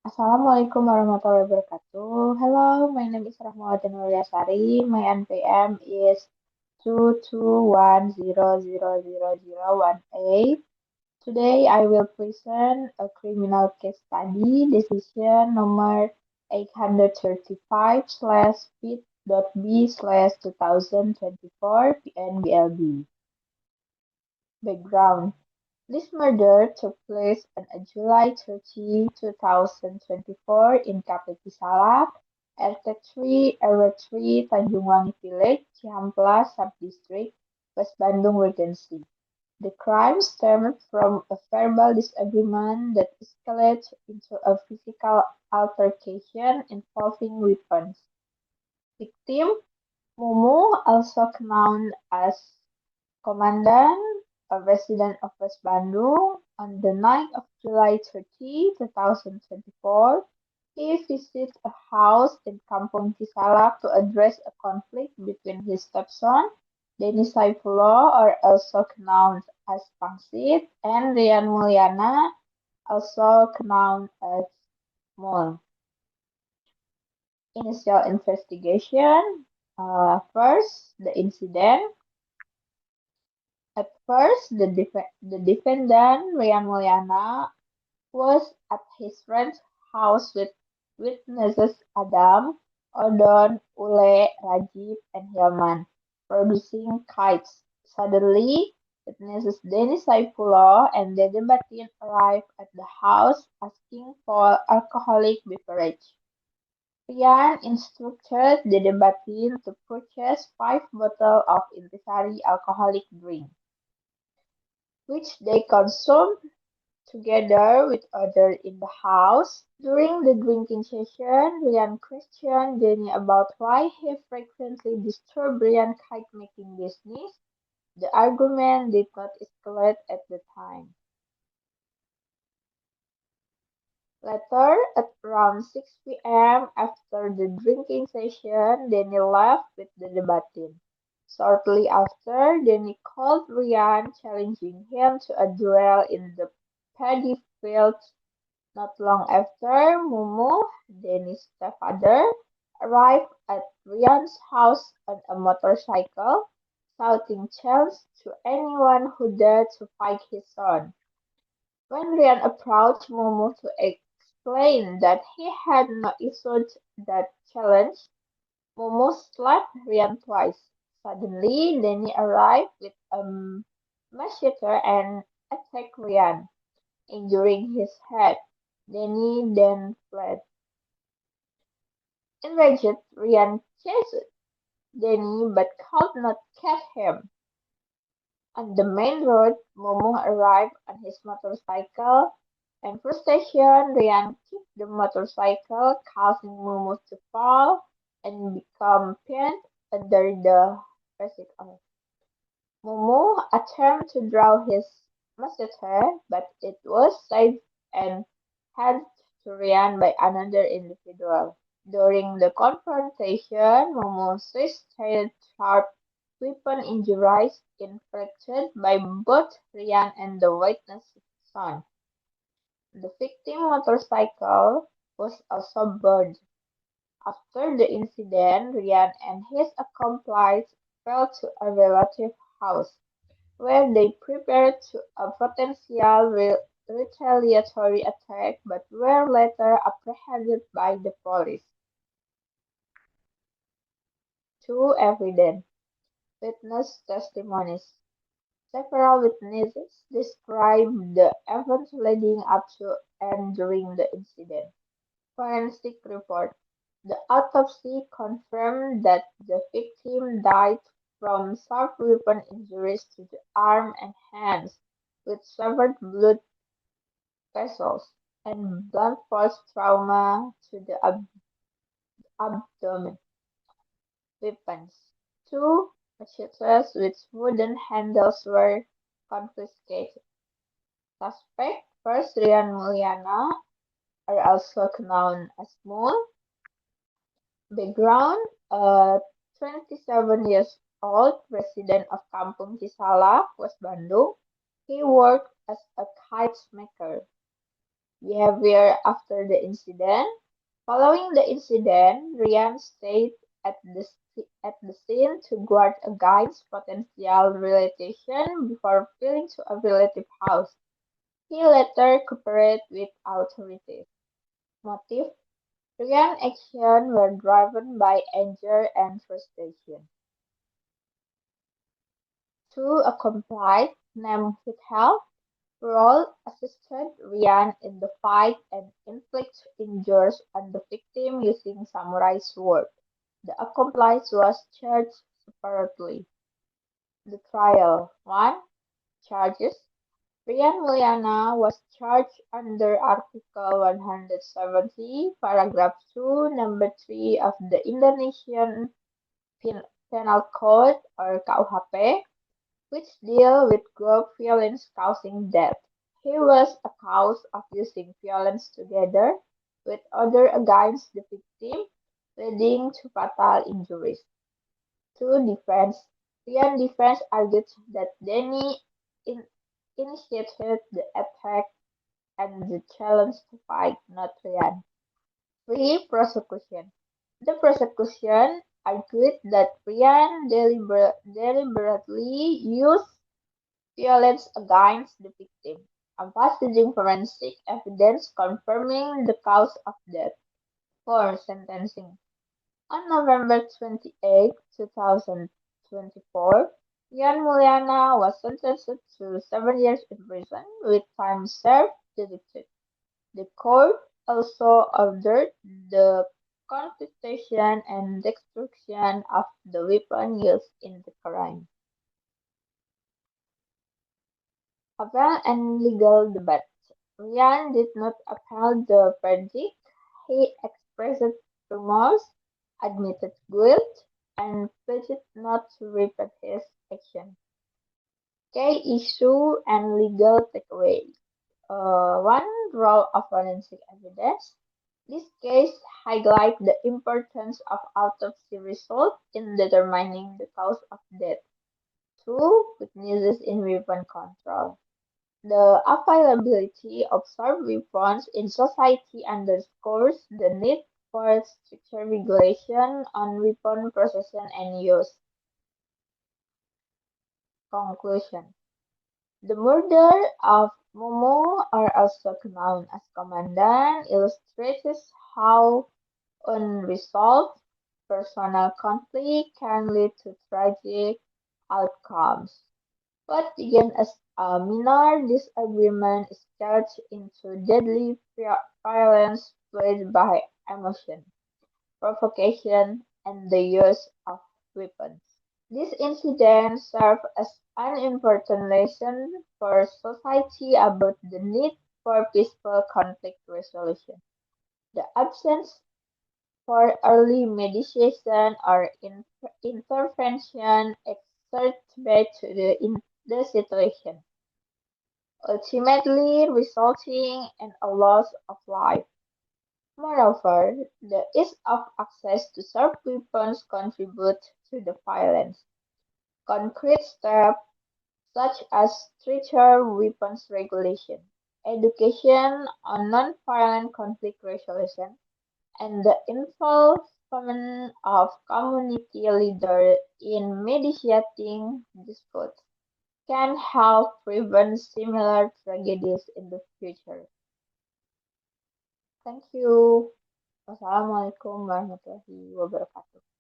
Assalamualaikum warahmatullahi wabarakatuh. Hello, my name is Rahmawati Nuryasari. My NPM is 221000018. Today I will present a criminal case study decision number 835 slash fit.b slash 2024 PNBLB. Background. This murder took place on July 30, 2024 in Kapeki Salak, RT3, RW3, Tanjung Wangi Village, Cihamplas Subdistrict, West Bandung Regency. The crime stemmed from a verbal disagreement that escalated into a physical altercation involving weapons. Victim Mumu, also known as Komandan, a resident of West Bandung, on the night of July 30, 2024, he visited a house in Kampung Cisalak to address a conflict between his stepson, Denny Saifullah, or also known as Pangsit, and Rian Mulyana, also known as Mul. Initial investigation. First, the incident. At first, the defendant, Rian Mulyana, was at his friend's house with witnesses Adam, Odon, Ule, Rajib, and Hilman, producing kites. Suddenly, witnesses Denny Saifullah and Dede Batin arrived at the house asking for alcoholic beverage. Rian instructed Dede Batin to purchase 5 bottles of Intisari alcoholic drink, which they consumed together with others in the house. During the drinking session, Ryan questioned Danny about why he frequently disturbed Ryan's kite-making business. The argument did not escalate at the time. Later, at around 6 p.m., after the drinking session, Danny left with the debating. Shortly after, Danny called Ryan, challenging him to a duel in the paddy fields. Not long after, Mumu, Danny's stepfather, arrived at Ryan's house on a motorcycle, shouting chants to anyone who dared to fight his son. When Ryan approached Mumu to explain that he had not issued that challenge, Mumu slapped Ryan twice. Suddenly, Danny arrived with a machete and attacked Ryan, injuring his head. Danny then fled. Enraged, Ryan chased Danny but could not catch him. On the main road, Momo arrived on his motorcycle. In frustration, Ryan kicked the motorcycle, causing Momo to fall and become pinned under the bicycle. Momo attempted to draw his machete, but it was seized and handed to Ryan by another individual. During the confrontation, Momo sustained sharp weapon injuries inflicted by both Ryan and the witness's son. The victim's motorcycle was also burned. After the incident, Ryan and his accomplice fled to a relative's house, where they prepared to a potential retaliatory attack but were later apprehended by the police. Two evidence witness testimonies. Several witnesses described the events leading up to and during the incident. Forensic report. The autopsy confirmed that the victim died from sharp weapon injuries to the arm and hands, with severed blood vessels, and blunt force trauma to the abdomen. Weapons. Two machetes with wooden handles were confiscated. Suspect first Rian Mulyana, are also known as Mul. Background: a 27 years old resident of Kampung Cisalak, West Bandung. He worked as a kite maker. behavior after the incident. Following the incident, Ryan stayed at the scene to guard against potential relocation before fleeing to a relative house. He later cooperated with authorities. Motive: Ryan's actions were driven by anger and frustration. Two accomplices named Whitehall Roll assisted Ryan in the fight and inflicted injuries on the victim using samurai sword. The accomplice was charged separately. The trial: 1. Charges: Ryan Mulyana was charged under Article 170, Paragraph 2, Number 3 of the Indonesian Penal Code or KUHP, which deal with grave violence causing death. He was accused of using violence together with others against the victim, leading to fatal injuries. Two defense. Ryan defense argued that Denny in- initiated the attack and the challenge to fight, not Ryan. Three prosecution. The prosecution argued that Ryan deliberately used violence against the victim, emphasizing forensic evidence confirming the cause of death. For sentencing: on November 28, 2024, Yan Mulyana was sentenced to 7 years in prison with time served deducted. The court also ordered the confiscation and destruction of the weapon used in the crime. Appeal and legal debate: Ryan did not appeal the verdict. He expressed remorse, admitted guilt, and pledged not to repeat his actions. Key issue and legal takeaways. 1. Role of forensic evidence. This case highlights the importance of autopsy results in determining the cause of death. 2. Witnesses in weapon control. The availability of sharp weapons in society underscores the need for stricter regulation on weapon possession and use. Conclusion: the murder of Momo, or also known as Komandan, illustrates how unresolved personal conflict can lead to tragic outcomes. What began as a minor disagreement escalated into deadly violence fueled by emotion, provocation, and the use of weapons. This incident served as an important lesson for society about the need for peaceful conflict resolution. The absence for early mediation or intervention exacerbated the situation, ultimately resulting in a loss of life. Moreover, the ease of access to sharp weapons contribute to the violence. Concrete steps such as stricter weapons regulation, education on non-violent conflict resolution, and the involvement of community leaders in mediating disputes can help prevent similar tragedies in the future. Thank you. Wassalamualaikum warahmatullahi wabarakatuh.